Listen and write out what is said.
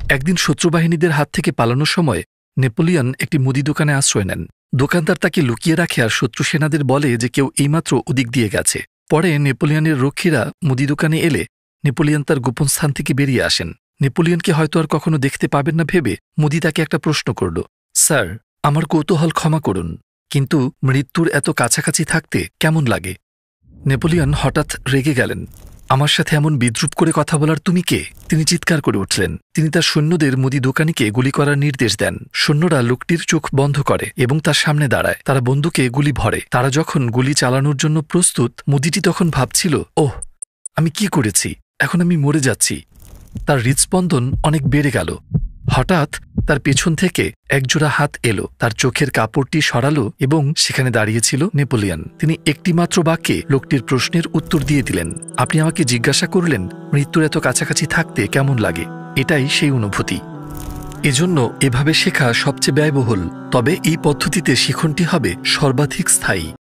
একদিন শত্রুবাহিনীদের হাত থেকে পালানোর সময় নেপোলিয়ন একটি মুদি দোকানে আশ্রয় নেন। দোকানদার তাকে লুকিয়ে রাখে আর শত্রু সেনাদের বলে যে কেউ এইমাত্র ওদিক দিয়ে গেছে। পরে নেপোলিয়নের রক্ষীরা মুদি দোকানে এলে নেপোলিয়ন তার গোপন স্থান থেকে বেরিয়ে আসেন। নেপোলিয়নকে হয়তো আর কখনো দেখতে পাবেন না ভেবে মুদি তাকে একটা প্রশ্ন করল, স্যার, আমার কৌতূহল ক্ষমা করুন, কিন্তু মৃত্যুর এত কাছাকাছি থাকতে কেমন লাগে? নেপোলিয়ন হঠাৎ রেগে গেলেন। আমার সাথে এমন বিদ্রূপ করে কথা বলার তুমি কে? তিনি চিৎকার করে উঠলেন। তিনি তার সৈন্যদের মুদি দোকানিকে গুলি করার নির্দেশ দেন। সৈন্যরা লোকটির চোখ বন্ধ করে এবং তার সামনে দাঁড়ায়। তারা বন্দুকে গুলি ভরে। তারা যখন গুলি চালানোর জন্য প্রস্তুত, মুদিটি তখন ভাবছিল, ওহ, আমি কি করেছি? এখন আমি মরে যাচ্ছি। তার হৃদস্পন্দন অনেক বেড়ে গেল। হঠাৎ তার পেছন থেকে একজোড়া হাত এলো, তার চোখের কাপড়টি সরালো এবং সেখানে দাঁড়িয়েছিল নেপোলিয়ন। তিনি একটিমাত্র বাক্যে লোকটির প্রশ্নের উত্তর দিয়ে দিলেন, আপনি আমাকে জিজ্ঞাসা করলেন মৃত্যুর এত কাছাকাছি থাকতে কেমন লাগে। এটাই সেই অনুভূতি। এজন্য এভাবে শেখা সবচেয়ে ব্যয়বহুল, তবে এই পদ্ধতিতে শিখনটি হবে সর্বাধিক স্থায়ী।